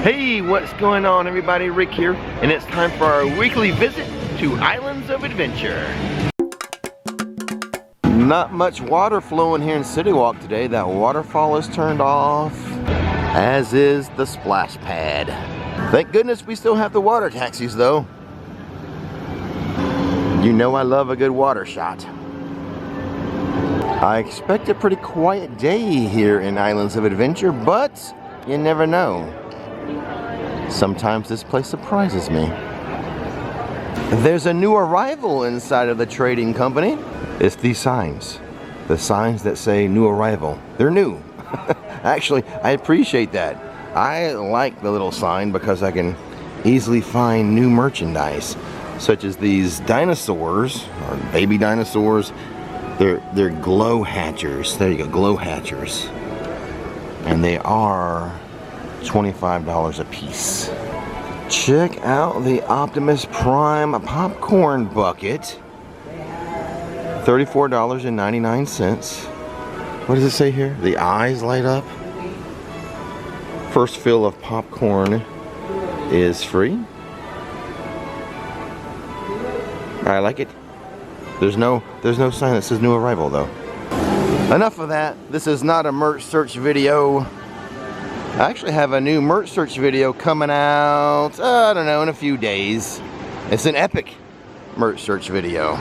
Hey, what's going on everybody? Rick here, and it's time for our weekly visit to Islands of Adventure. Not much water flowing here in City Walk today. That waterfall is turned off, as is the splash pad. Thank goodness we still have the water taxis though. You know I love a good water shot. I expect a pretty quiet day here in Islands of Adventure, but you never know. Sometimes this place surprises me. There's a new arrival inside of the trading company. It's these signs. The signs that say new arrival. They're new. Actually, I appreciate that. I like the little sign because I can easily find new merchandise, such as these dinosaurs, or baby dinosaurs. They're glow hatchers. There you go, glow hatchers. And they are $25 a piece. Check out the Optimus Prime popcorn bucket. $34.99. What does it say here? The eyes light up. First fill of popcorn is free. I like it. There's no sign that says new arrival though. Enough of that. This is not a merch search video. I actually have a new merch search video coming out, I don't know, in a few days. It's an epic merch search video.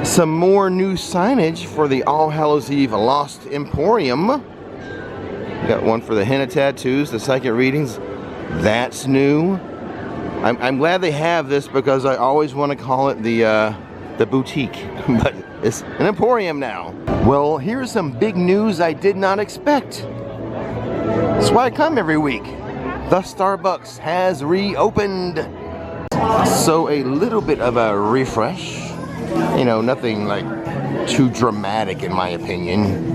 Some more new signage for the All Hallows Eve Lost Emporium. Got one for the henna tattoos, the psychic readings. That's new. I'm glad they have this because I always want to call it the boutique, but it's an emporium now. Well, here's some big news I did not expect. That's why I come every week. The Starbucks has reopened. So a little bit of a refresh. You know, nothing like too dramatic in my opinion.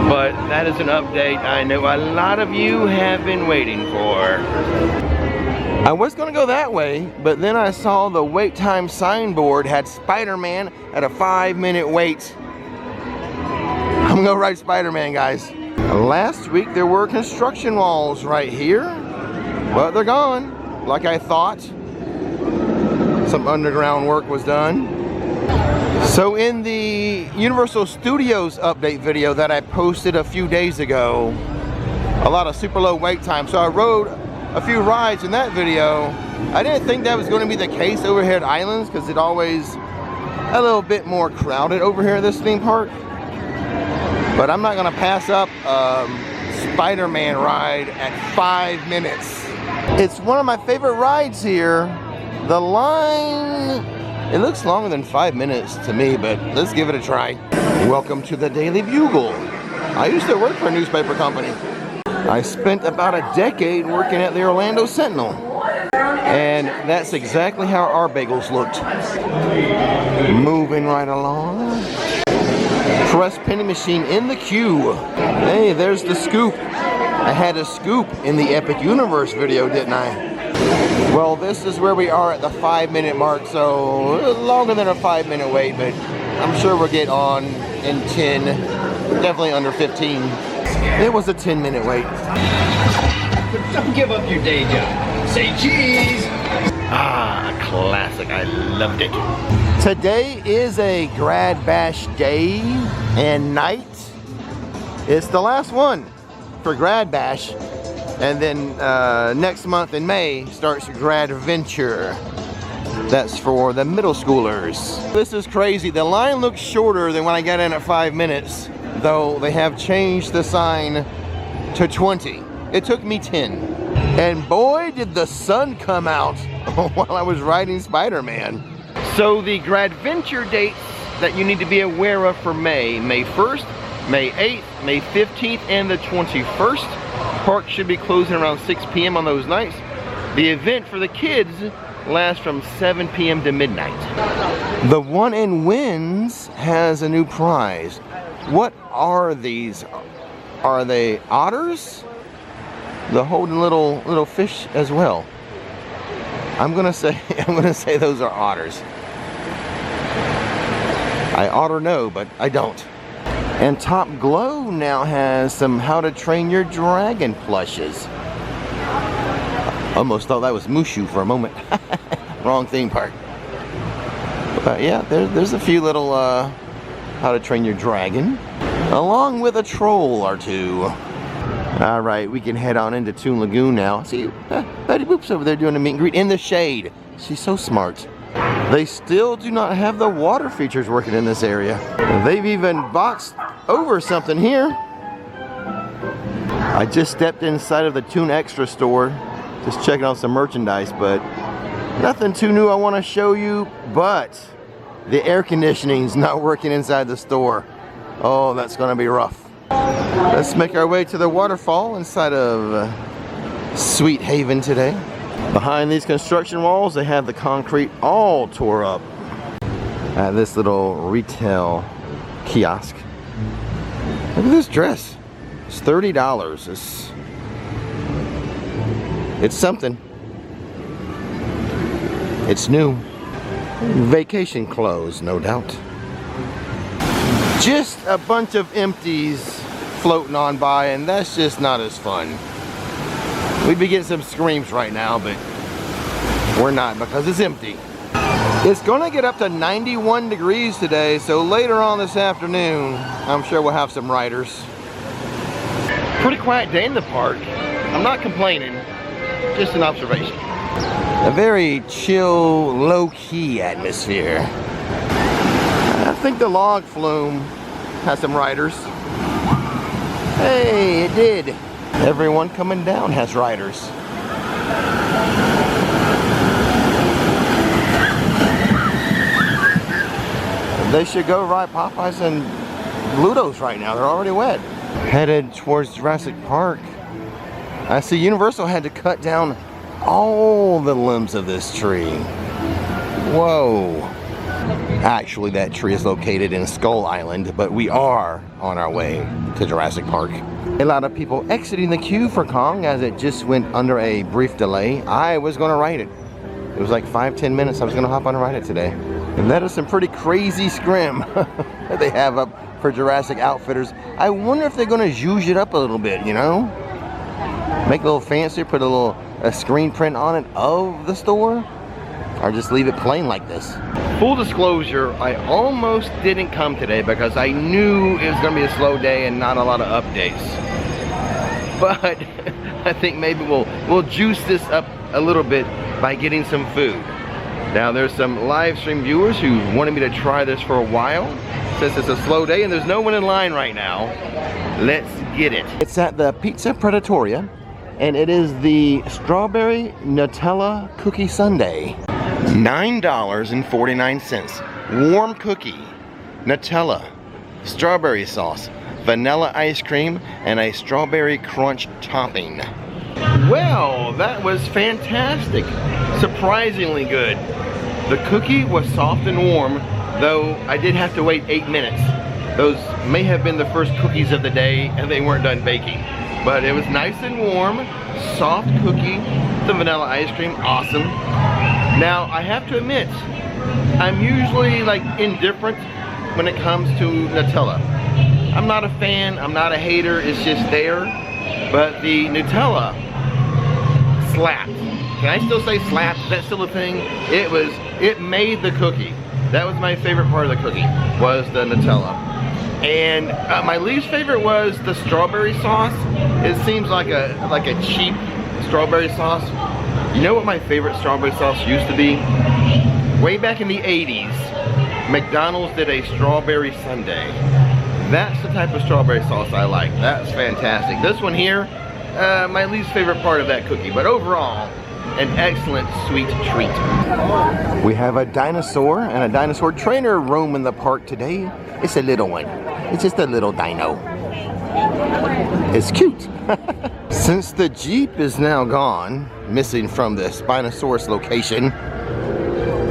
But that is an update I know a lot of you have been waiting for. I was gonna go that way, but then I saw the wait time signboard had Spider-Man at a 5-minute wait. I'm gonna ride Spider-Man, guys. Last week there were construction walls right here, but they're gone, like I thought. Some underground work was done. So in the Universal Studios update video that I posted a few days ago, a lot of super low wait time, so I rode a few rides in that video. I didn't think that was going to be the case over here at Islands because it's always a little bit more crowded over here at this theme park. But I'm not gonna pass up Spider-Man ride at 5 minutes. It's one of my favorite rides here. The line, it looks longer than 5 minutes to me, but let's give it a try. Welcome to the Daily Bugle. I used to work for a newspaper company. I spent about a decade working at the Orlando Sentinel. And that's exactly how our bagels looked. Moving right along. Press penny machine in the queue. Hey, there's the scoop. I had a scoop in the Epic Universe video, didn't I? Well, this is where we are at the 5-minute mark, so longer than a 5-minute wait, but I'm sure we'll get on in 10, definitely under 15. It was a 10-minute wait. Don't give up your day job. Say cheese! Ah, a classic. I loved it. Today is a Grad Bash day and night. It's the last one for Grad Bash. And then next month in May starts Grad Venture. That's for the middle schoolers. This is crazy. The line looks shorter than when I got in at 5 minutes, though they have changed the sign to 20. It took me 10. And boy, did the sun come out while I was riding Spider-Man. So the Grad Venture dates that you need to be aware of for May 1st, May 8th, May 15th, and the 21st. Park should be closing around 6 p.m. on those nights. The event for the kids lasts from 7 p.m. to midnight. The one in wins has a new prize. What are these? Are they otters? The holding little fish as well. I'm gonna say those are otters. I ought to know, but I don't. And Top Glow now has some How to Train Your Dragon plushes. Almost thought that was Mushu for a moment. Wrong theme park. But yeah, there's a few little how to train your dragon, along with a troll or two. All right, we can head on into Toon Lagoon now. See, Betty Boop's over there doing a meet and greet in the shade. She's so smart. They still do not have the water features working in this area. They've even boxed over something here. I just stepped inside of the Toon Extra store, just checking out some merchandise, but nothing too new I want to show you, but the air conditioning's not working inside the store. Oh, that's gonna be rough. Let's make our way to the waterfall inside of Sweet Haven today. Behind these construction walls, they have the concrete all tore up. At this little retail kiosk. Look at this dress. It's $30. It's something. It's new. Vacation clothes, no doubt. Just a bunch of empties floating on by, and that's just not as fun. We'd be getting some screams right now, but we're not because it's empty. It's gonna get up to 91 degrees today, so later on this afternoon, I'm sure we'll have some riders. Pretty quiet day in the park. I'm not complaining, just an observation. A very chill, low-key atmosphere. I think the log flume has some riders. Hey, it did. Everyone coming down has riders. They should go ride Popeyes and Ludo's right now. They're already wet. Headed towards Jurassic Park. I see Universal had to cut down all the limbs of this tree. Whoa. Actually, that tree is located in Skull Island, but we are on our way to Jurassic Park. A lot of people exiting the queue for Kong as it just went under a brief delay. I was gonna ride it. It was like 5-10 minutes. I was gonna hop on and ride it today. And that is some pretty crazy scrim that they have up for Jurassic Outfitters. I wonder if they're gonna zhuzh it up a little bit, you know? Make it a little fancier, put a screen print on it of the store, or just leave it plain like this. Full disclosure, I almost didn't come today because I knew it was gonna be a slow day and not a lot of updates. But I think maybe we'll juice this up a little bit by getting some food. Now there's some live stream viewers who wanted me to try this for a while. Since it's a slow day and there's no one in line right now, let's get it. It's at the Pizza Predatoria, and it is the Strawberry Nutella Cookie Sundae. $9.49. Warm cookie, Nutella, strawberry sauce, vanilla ice cream, and a strawberry crunch topping. Well, that was fantastic. Surprisingly good. The cookie was soft and warm, though I did have to wait 8 minutes. Those may have been the first cookies of the day and they weren't done baking. But it was nice and warm, soft cookie, the vanilla ice cream, awesome. Now, I have to admit, I'm usually like indifferent when it comes to Nutella. I'm not a fan, I'm not a hater, it's just there. But the Nutella slapped. Can I still say slapped? Is that still a thing? It made the cookie. That was my favorite part of the cookie, was the Nutella. And my least favorite was the strawberry sauce. It seems like a cheap strawberry sauce. You know what my favorite strawberry sauce used to be? Way back in the 80s, McDonald's did a strawberry sundae. That's the type of strawberry sauce I like. That's fantastic. This one here, my least favorite part of that cookie, but overall, an excellent sweet treat. We have a dinosaur and a dinosaur trainer roaming the park today. It's a little one. It's just a little dino. It's cute. Since the Jeep is now gone, missing from the Spinosaurus location,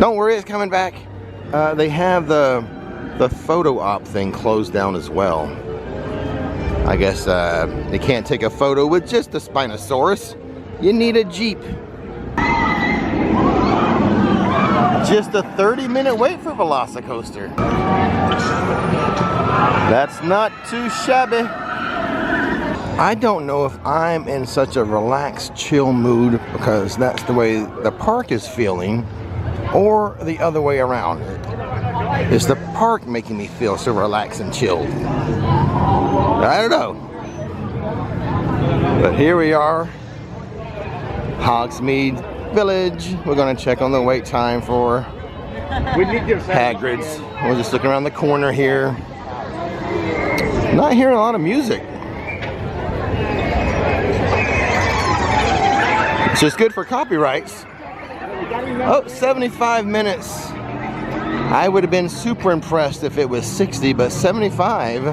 don't worry, it's coming back. They have the photo op thing closed down as well. I guess they can't take a photo with just the Spinosaurus. You need a Jeep. Just a 30-minute wait for Velocicoaster. That's not too shabby. I don't know if I'm in such a relaxed, chill mood because that's the way the park is feeling, or the other way around. Is the park making me feel so relaxed and chilled? I don't know. But here we are, Hogsmeade Village. We're gonna check on the wait time for Hagrid's. We're just looking around the corner here. Not hearing a lot of music. It's just good for copyrights. Oh, 75 minutes. I would have been super impressed if it was 60, but 75,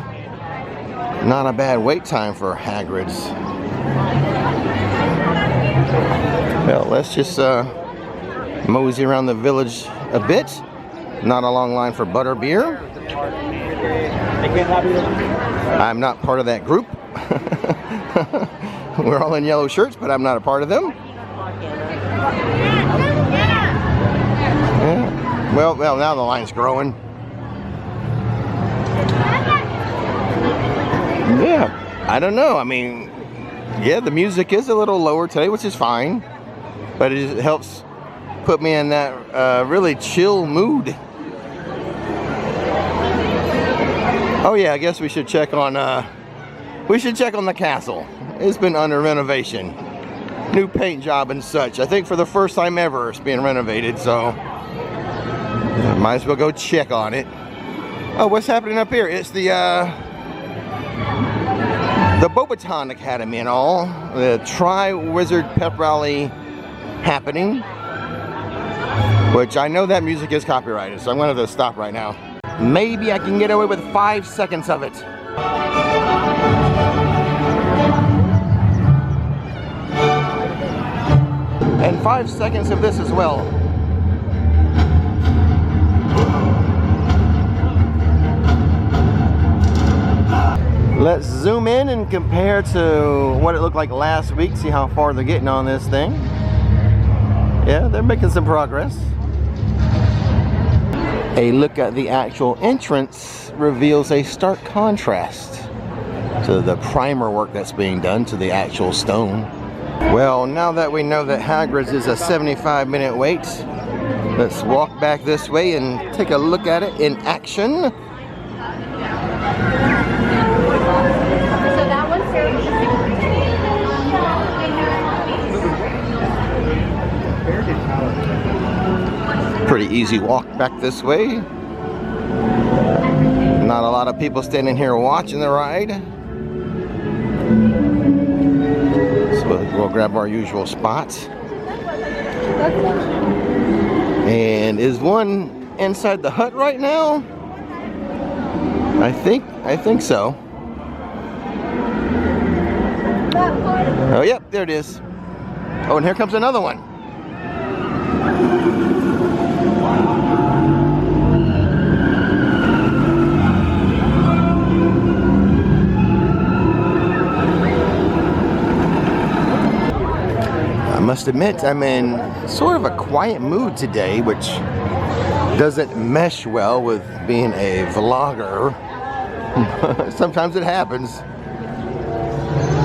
not a bad wait time for Hagrid's. Well, let's just mosey around the village a bit. Not a long line for butterbeer. I'm not part of that group. We're all in yellow shirts, but I'm not a part of them. Yeah. Well, now the line's growing. Yeah, I don't know. I mean, yeah, the music is a little lower today, which is fine, but it helps put me in that really chill mood. Oh yeah, I guess we should check on the castle. It's been under renovation, new paint job and such. I think for the first time ever, it's being renovated, so might as well go check on it. Oh, what's happening up here? It's the Bobaton Academy and all. The Tri-Wizard Pep Rally happening. Which I know that music is copyrighted, so I'm going to have to stop right now. Maybe I can get away with 5 seconds of it. And 5 seconds of this as well. Let's zoom in and compare to what it looked like last week. See how far they're getting on this thing. Yeah, they're making some progress. A look at the actual entrance reveals a stark contrast to the primer work that's being done to the actual stone. Well, now that we know that Hagrid's is a 75-minute wait, let's walk back this way and take a look at it in action. Pretty easy walk back this way. Not a lot of people standing here watching the ride. So we'll grab our usual spots. And is one inside the hut right now? I think so. Oh, yep, there it is. Oh, and here comes another one. I must admit, I'm in sort of a quiet mood today, which doesn't mesh well with being a vlogger. Sometimes it happens.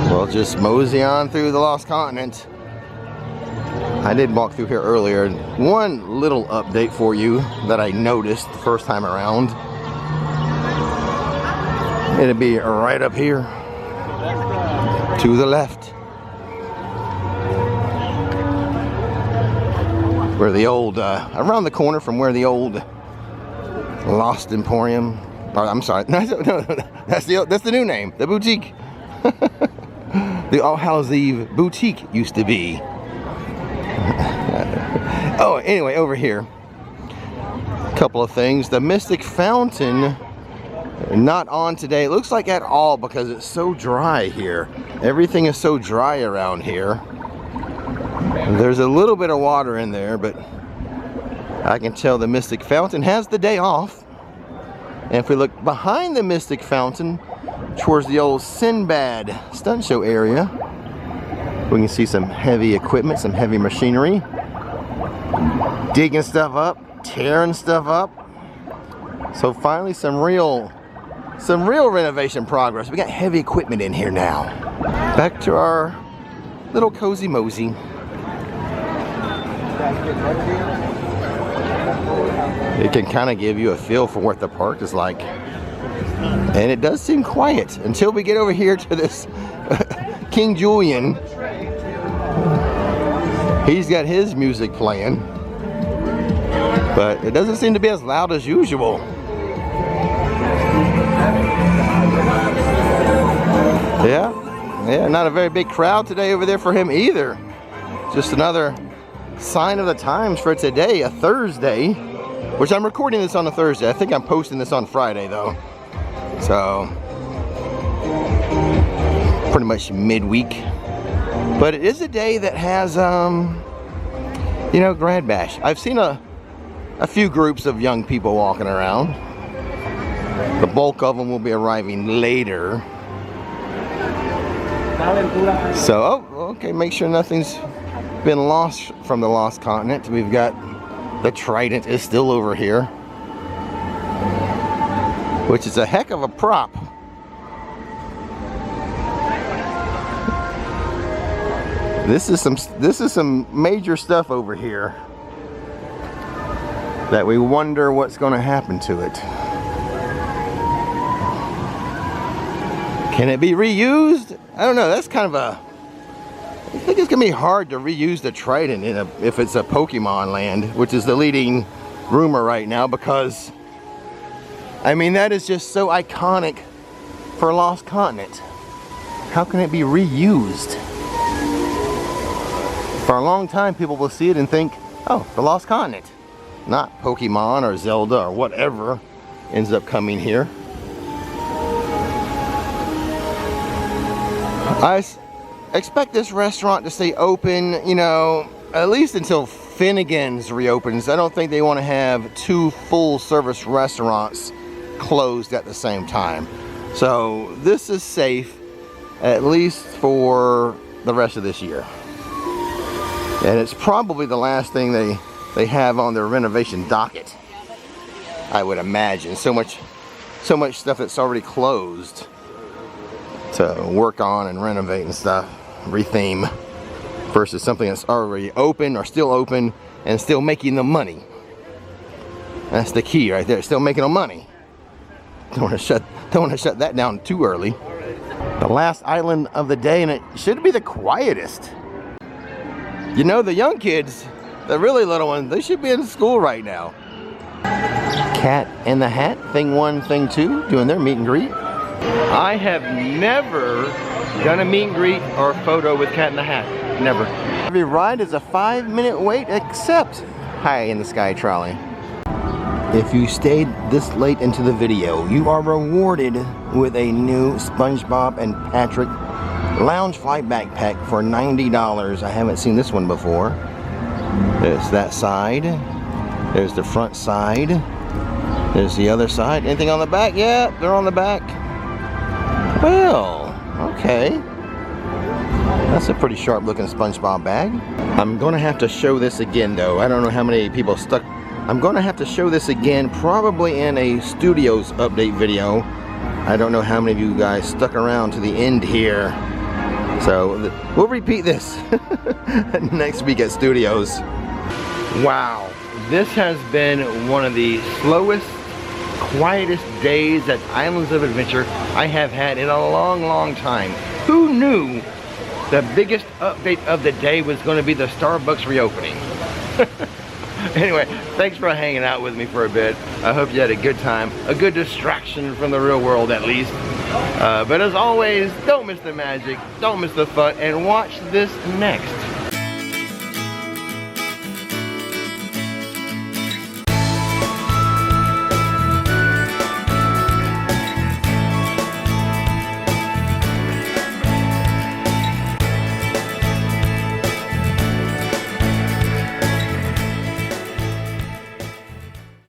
We'll just mosey on through the Lost Continent. I did walk through here earlier. One little update for you that I noticed the first time around. It'll be right up here to the left, where the old, around the corner from where the old Lost Emporium, or I'm sorry, no, that's the new name, the boutique. The All Hallows Eve boutique used to be. Oh, anyway, over here, a couple of things. The Mystic Fountain, not on today. It looks like at all because it's so dry here. Everything is so dry around here. There's a little bit of water in there, but I can tell the Mystic Fountain has the day off. And if we look behind the Mystic Fountain, towards the old Sinbad stunt show area, we can see some heavy equipment, some heavy machinery, digging stuff up, tearing stuff up. So finally some real some real renovation progress. We got heavy equipment in here now. Back to our little cozy mosey. It can kind of give you a feel for what the park is like. And it does seem quiet until we get over here to this King Julian. He's got his music playing, but it doesn't seem to be as loud as usual. Yeah, not a very big crowd today over there for him either. Just another sign of the times for today, a Thursday, which I'm recording this on a Thursday. I think I'm posting this on Friday though. So, pretty much midweek. But it is a day that has, you know, Grad Bash. I've seen a few groups of young people walking around. The bulk of them will be arriving later. So, oh, okay, make sure nothing's been lost from the lost continent. We've got the trident is still over here, which is a heck of a prop. This is some major stuff over here that we wonder what's going to happen to it. Can it be reused? I don't know. That's kind of a... I think it's going to be hard to reuse the trident if it's a Pokemon land, which is the leading rumor right now, because I mean, that is just so iconic for Lost Continent. How can it be reused? For a long time, people will see it and think, oh, the Lost Continent. Not Pokemon or Zelda or whatever ends up coming here. I expect this restaurant to stay open, you know, at least until Finnegan's reopens. I don't think they want to have two full service restaurants closed at the same time. So this is safe, at least for the rest of this year. And it's probably the last thing they have on their renovation docket, I would imagine. So much stuff that's already closed to work on and renovate and stuff, retheme, versus something that's already open or still open and still making them money. That's the key right there, still making them money. Don't want to shut that down too early. The last island of the day, and it should be the quietest. You know, the young kids, the really little ones, they should be in school right now. Cat in the Hat, thing 1, thing 2, doing their meet and greet. I have never done a meet and greet or photo with Cat in the Hat. Never. Every ride is a 5-minute wait except High in the Sky Trolley. If you stayed this late into the video, you are rewarded with a new SpongeBob and Patrick lounge flight backpack for $90. I haven't seen this one before. There's that side. There's the front side. There's the other side. Anything on the back? Yeah, they're on the back. Well, okay. That's a pretty sharp looking SpongeBob bag. I'm gonna have to show this again though. I don't know how many people stuck. I'm gonna have to show this again, probably in a Studios update video. I don't know how many of you guys stuck around to the end here. So we'll repeat this next week at Studios. Wow, this has been one of the slowest, quietest days at Islands of Adventure I have had in a long, long time. Who knew the biggest update of the day was going to be the Starbucks reopening? Anyway, thanks for hanging out with me for a bit. I hope you had a good time, a good distraction from the real world at least. But as always, don't miss the magic, don't miss the fun, and watch this next.